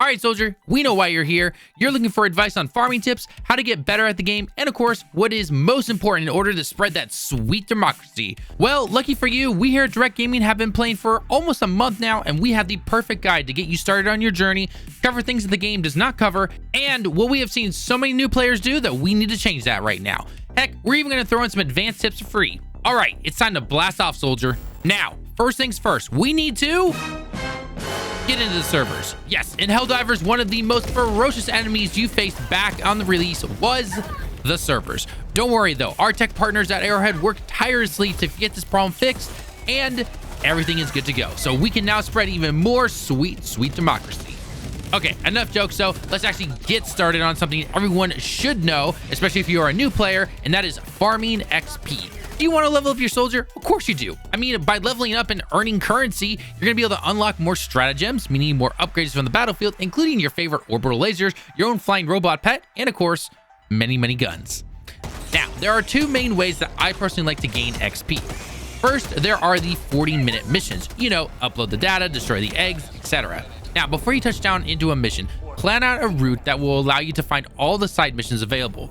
All right, soldier, we know why you're here. You're looking for advice on farming tips, how to get better at the game, and of course, what is most important in order to spread that sweet democracy. Well, lucky for you, we here at Direct Gaming have been playing for almost a month now, and we have the perfect guide to get you started on your journey, cover things that the game does not cover, and what we have seen so many new players do that we need to change that right now. Heck, we're even going to throw in some advanced tips for free. All right, it's time to blast off, soldier. Now, first things first, we need to get into the servers. Yes, in Helldivers, one of the most ferocious enemies you faced back on the release was the servers. Don't worry though, our tech partners at Arrowhead worked tirelessly to get this problem fixed, and everything is good to go. So we can now spread even more sweet democracy. Okay, enough jokes though. Let's actually get started on something everyone should know, especially if you are a new player, and that is farming XP. Do you want to level up your soldier? Of course you do. I mean, by leveling up and earning currency, you're going to be able to unlock more strategems, meaning more upgrades from the battlefield, including your favorite orbital lasers, your own flying robot pet, and of course, many guns. Now, there are two main ways that I personally like to gain XP. First, there are the 40-minute missions. You know, upload the data, destroy the eggs, etc. Now, before you touch down into a mission, plan out a route that will allow you to find all the side missions available.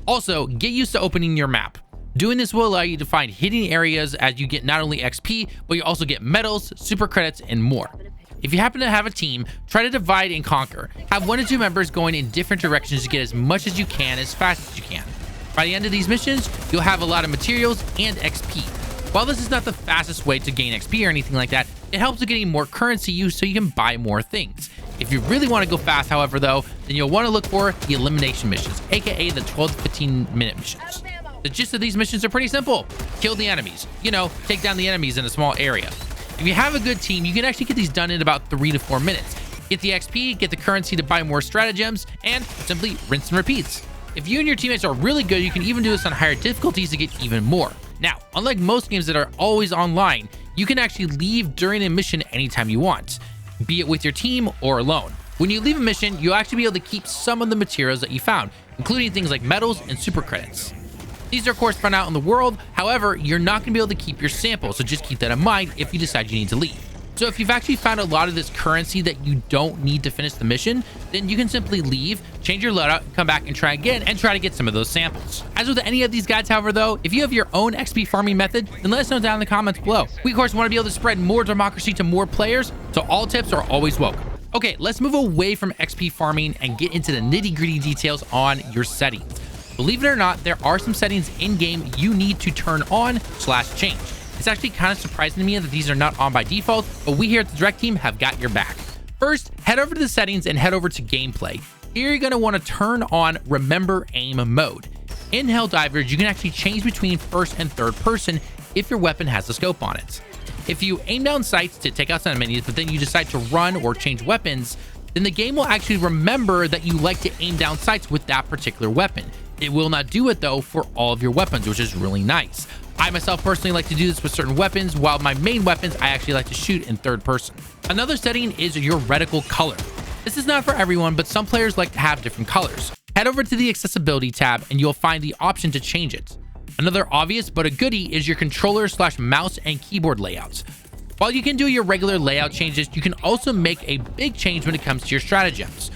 Also, get used to opening your map. Doing this will allow you to find hidden areas as you get not only XP, but you also get medals, super credits, and more. If you happen to have a team, try to divide and conquer. Have 1 to 2 members going in different directions to get as much as you can as fast as you can. By the end of these missions, you'll have a lot of materials and XP. While this is not the fastest way to gain XP or anything like that, it helps with getting more currency used so you can buy more things. If you really want to go fast, however, though, then you'll want to look for the elimination missions, aka the 12 to 15 minute missions. The gist of these missions are pretty simple. Kill the enemies. You know, take down the enemies in a small area. If you have a good team, you can actually get these done in about 3 to 4 minutes. Get the XP, get the currency to buy more strategems, and simply rinse and repeats. If you and your teammates are really good, you can even do this on higher difficulties to get even more. Now, unlike most games that are always online, you can actually leave during a mission anytime you want, be it with your team or alone. When you leave a mission, you'll actually be able to keep some of the materials that you found, including things like medals and super credits. These are of course found out in the world, however, you're not going to be able to keep your samples, so just keep that in mind if you decide you need to leave. So if you've actually found a lot of this currency that you don't need to finish the mission, then you can simply leave, change your loadout, come back and try again and try to get some of those samples. As with any of these guides, however, though, if you have your own XP farming method, then let us know down in the comments below. We of course want to be able to spread more democracy to more players, so all tips are always welcome. Okay, let's move away from XP farming and get into the nitty-gritty details on your settings. Believe it or not, there are some settings in-game you need to turn on/change. It's actually kind of surprising to me that these are not on by default, but we here at the Direct team have got your back. First, head over to the settings and head over to gameplay. Here you're going to want to turn on Remember Aim mode. In Helldivers, you can actually change between first and third person if your weapon has a scope on it. If you aim down sights to take out some enemies, but then you decide to run or change weapons, then the game will actually remember that you like to aim down sights with that particular weapon. It will not do it though for all of your weapons, which is really nice. I myself personally like to do this with certain weapons, while my main weapons I actually like to shoot in third person. Another setting is your reticle color. This is not for everyone, but some players like to have different colors. Head over to the accessibility tab and you'll find the option to change it. Another obvious but a goodie is your controller/mouse and keyboard layouts. While you can do your regular layout changes, you can also make a big change when it comes to your stratagems.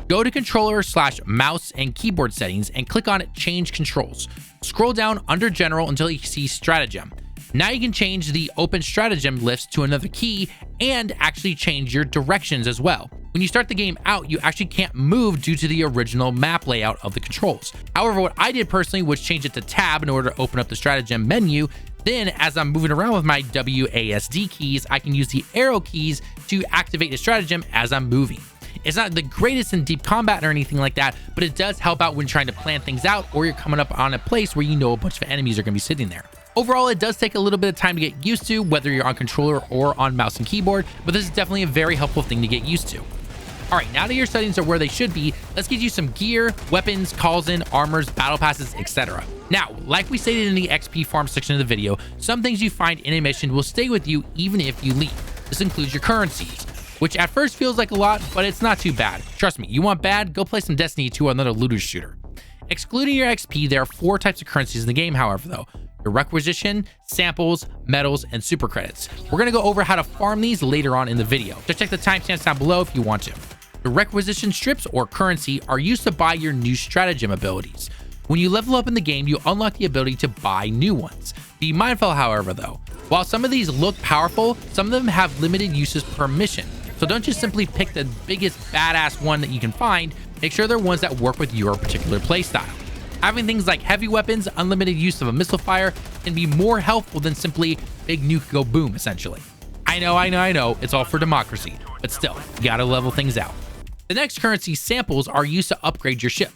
Go to controller/mouse and keyboard settings and click on Change Controls. Scroll down under General until you see Stratagem. Now you can change the open stratagem list to another key and actually change your directions as well. When you start the game out, you actually can't move due to the original map layout of the controls. However, what I did personally was change it to Tab in order to open up the stratagem menu. Then as I'm moving around with my WASD keys, I can use the arrow keys to activate the stratagem as I'm moving. It's not the greatest in deep combat or anything like that, but it does help out when trying to plan things out or you're coming up on a place where you know a bunch of enemies are going to be sitting there. Overall, it does take a little bit of time to get used to, whether you're on controller or on mouse and keyboard, but this is definitely a very helpful thing to get used to. All right, now that your settings are where they should be, let's get you some gear, weapons, calls in, armors, battle passes, etc. Now, like we stated in the XP farm section of the video, some things you find in a mission will stay with you even if you leave. This includes your currencies, which at first feels like a lot, but it's not too bad. Trust me, you want bad? Go play some Destiny 2 or another looter shooter. Excluding your XP, there are 4 types of currencies in the game, however, though. Your requisition, samples, medals, and super credits. We're going to go over how to farm these later on in the video. Just check the timestamps down below if you want to. The requisition strips or currency are used to buy your new stratagem abilities. When you level up in the game, you unlock the ability to buy new ones. Be mindful, however, though, while some of these look powerful, some of them have limited uses per mission. So don't just simply pick the biggest badass one that you can find. Make sure they're ones that work with your particular playstyle. Having things like heavy weapons, unlimited use of a missile fire can be more helpful than simply big nuke go boom, essentially. I know, it's all for democracy, but still, you gotta level things out. The next currency, samples, are used to upgrade your ship.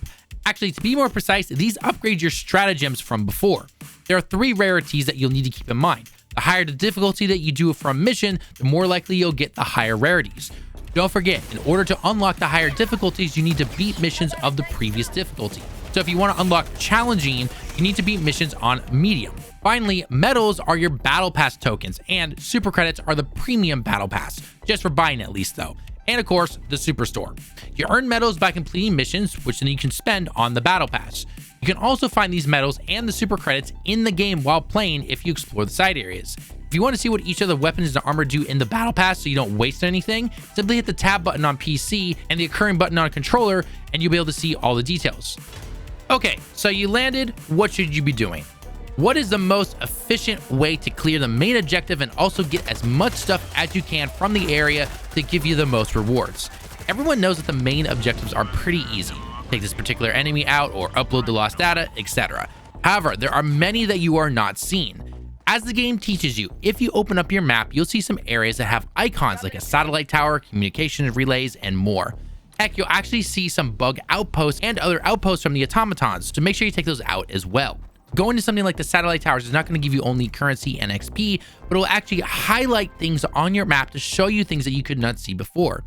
Actually, to be more precise, these upgrade your stratagems from before. There are 3 rarities that you'll need to keep in mind. The higher the difficulty that you do for a mission, the more likely you'll get the higher rarities. Don't forget, in order to unlock the higher difficulties, you need to beat missions of the previous difficulty. So if you want to unlock challenging, you need to beat missions on medium. Finally, medals are your battle pass tokens, and super credits are the premium battle pass, just for buying at least though. And of course, the superstore. You earn medals by completing missions, which then you can spend on the battle pass. You can also find these medals and the super credits in the game while playing if you explore the side areas. If you want to see what each of the weapons and armor do in the battle pass so you don't waste anything, simply hit the tab button on PC and the occurring button on a controller, and you'll be able to see all the details. Okay, so you landed. What should you be doing? What is the most efficient way to clear the main objective and also get as much stuff as you can from the area to give you the most rewards? Everyone knows that the main objectives are pretty easy. Take this particular enemy out or upload the lost data, etc. However, there are many that you are not seeing. As the game teaches you, if you open up your map, you'll see some areas that have icons like a satellite tower, communication relays, and more. Heck, you'll actually see some bug outposts and other outposts from the automatons, so make sure you take those out as well. Going to something like the satellite towers is not going to give you only currency and XP, but it will actually highlight things on your map to show you things that you could not see before.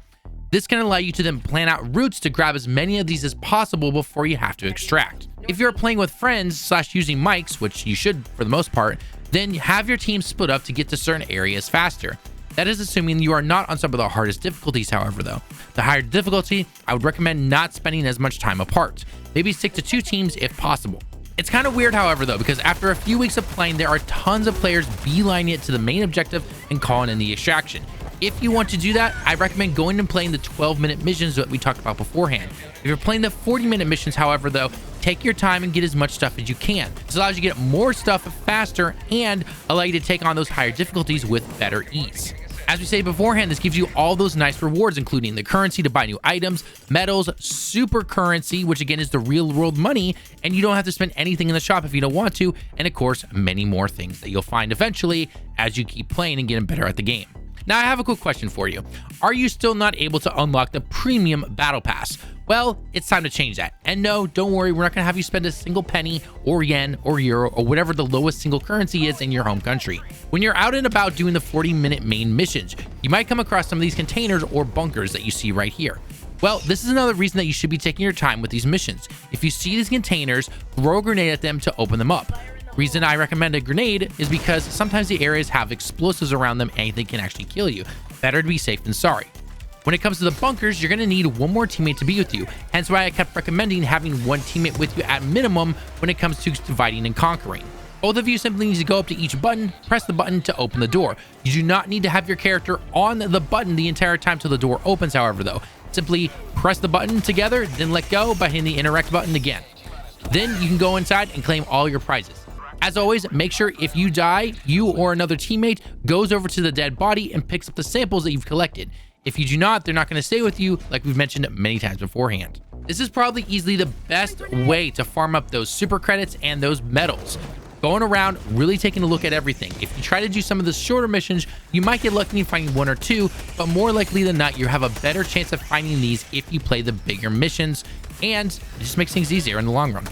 This can allow you to then plan out routes to grab as many of these as possible before you have to extract. If you're playing with friends / using mics, which you should for the most part, then have your team split up to get to certain areas faster. That is assuming you are not on some of the hardest difficulties, however, though. The higher difficulty, I would recommend not spending as much time apart. Maybe stick to 2 teams if possible. It's kind of weird, however, though, because after a few weeks of playing, there are tons of players beelining it to the main objective and calling in the extraction. If you want to do that, I recommend going and playing the 12-minute missions that we talked about beforehand. If you're playing the 40-minute missions, however, though, take your time and get as much stuff as you can. This allows you to get more stuff faster and allow you to take on those higher difficulties with better ease. As we say beforehand, this gives you all those nice rewards, including the currency to buy new items, medals, super currency, which again is the real world money, and you don't have to spend anything in the shop if you don't want to, and of course, many more things that you'll find eventually as you keep playing and getting better at the game. Now, I have a quick question for you. Are you still not able to unlock the premium battle pass? Well, it's time to change that. And no, don't worry, we're not gonna have you spend a single penny or yen or euro or whatever the lowest single currency is in your home country. When you're out and about doing the 40-minute main missions, you might come across some of these containers or bunkers that you see right here. Well, this is another reason that you should be taking your time with these missions. If you see these containers, throw a grenade at them to open them up. Reason I recommend a grenade is because sometimes the areas have explosives around them and they can actually kill you. Better to be safe than sorry. When it comes to the bunkers, you're going to need one more teammate to be with you, hence why I kept recommending having one teammate with you at minimum when it comes to dividing and conquering. Both of you simply need to go up to each button, press the button to open the door. You do not need to have your character on the button the entire time till the door opens, however, though. Simply press the button together, then let go by hitting the interact button again. Then you can go inside and claim all your prizes. As always, make sure if you die, you or another teammate goes over to the dead body and picks up the samples that you've collected. If you do not, they're not going to stay with you, like we've mentioned many times beforehand. This is probably easily the best way to farm up those super credits and those medals. Going around, really taking a look at everything. If you try to do some of the shorter missions, you might get lucky in finding 1 or 2, but more likely than not, you have a better chance of finding these if you play the bigger missions, and it just makes things easier in the long run.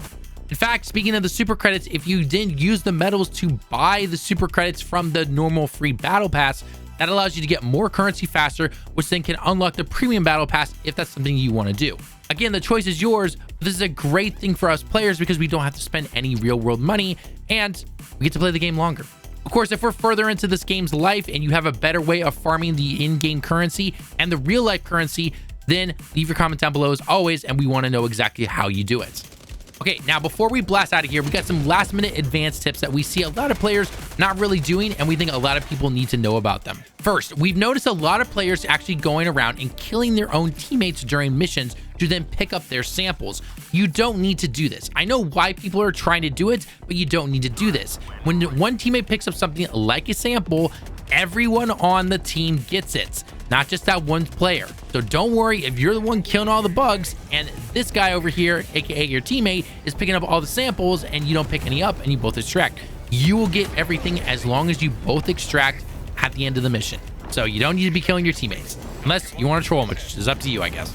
In fact, speaking of the super credits, if you didn't use the medals to buy the super credits from the normal free battle pass, that allows you to get more currency faster, which then can unlock the premium battle pass if that's something you want to do. Again, the choice is yours, but this is a great thing for us players because we don't have to spend any real world money and we get to play the game longer. Of course, if we're further into this game's life and you have a better way of farming the in-game currency and the real life currency, then leave your comment down below as always, and we want to know exactly how you do it. Okay, now before we blast out of here, we got some last minute advanced tips that we see a lot of players not really doing, and we think a lot of people need to know about them. First, we've noticed a lot of players actually going around and killing their own teammates during missions to then pick up their samples. You don't need to do this. I know why people are trying to do it, but you don't need to do this. When one teammate picks up something like a sample, everyone on the team gets it, not just that one player. So don't worry if you're the one killing all the bugs and this guy over here, aka your teammate, is picking up all the samples and you don't pick any up and you both extract. You will get everything as long as you both extract at the end of the mission. So you don't need to be killing your teammates unless you want to troll them, which is up to you, I guess.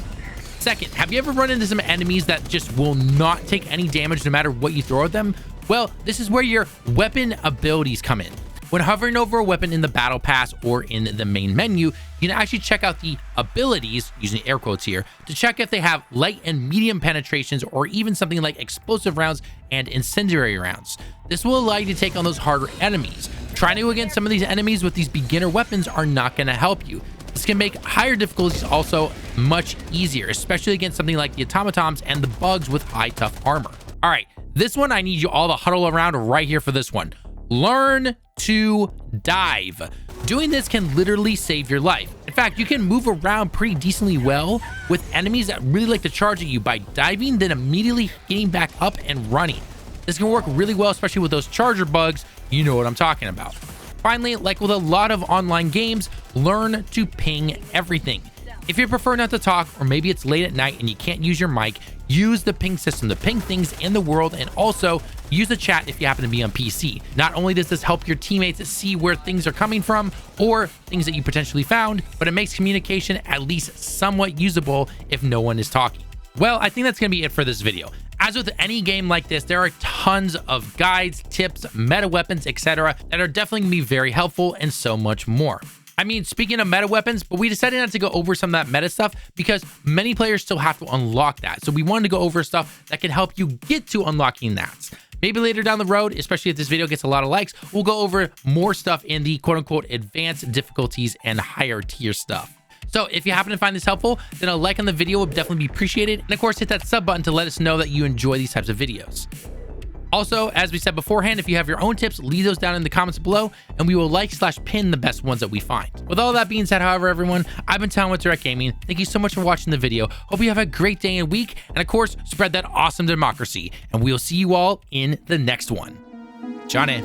Second, have you ever run into some enemies that just will not take any damage no matter what you throw at them? Well, this is where your weapon abilities come in. When hovering over a weapon in the battle pass or in the main menu, you can actually check out the abilities, using air quotes here, to check if they have light and medium penetrations or even something like explosive rounds and incendiary rounds. This will allow you to take on those harder enemies. Trying to against some of these enemies with these beginner weapons are not going to help you. This can make higher difficulties also much easier, especially against something like the automatons and the bugs with high tough armor. All right, this one I need you all to huddle around right here for this one. Learn to dive. Doing this can literally save your life. In fact, you can move around pretty decently well with enemies that really like to charge at you by diving, then immediately getting back up and running. This can work really well, especially with those charger bugs. You know what I'm talking about. Finally, like with a lot of online games, learn to ping everything. If you prefer not to talk, or maybe it's late at night and you can't use your mic, use the ping system to ping things in the world, and also use the chat if you happen to be on PC. Not only does this help your teammates see where things are coming from or things that you potentially found, but it makes communication at least somewhat usable if no one is talking. Well, I think that's going to be it for this video. As with any game like this, there are tons of guides, tips, meta weapons, etc. that are definitely going to be very helpful and so much more. I mean, speaking of meta weapons, but we decided not to go over some of that meta stuff because many players still have to unlock that. So we wanted to go over stuff that can help you get to unlocking that. Maybe later down the road, especially if this video gets a lot of likes, we'll go over more stuff in the quote unquote advanced difficulties and higher tier stuff. So if you happen to find this helpful, then a like on the video would definitely be appreciated. And of course, hit that sub button to let us know that you enjoy these types of videos. Also, as we said beforehand, if you have your own tips, leave those down in the comments below, and we will like/pin the best ones that we find. With all that being said, however, everyone, I've been Tallen with Direct Gaming. Thank you so much for watching the video. Hope you have a great day and week, and of course, spread that awesome democracy. And we'll see you all in the next one. Johnny.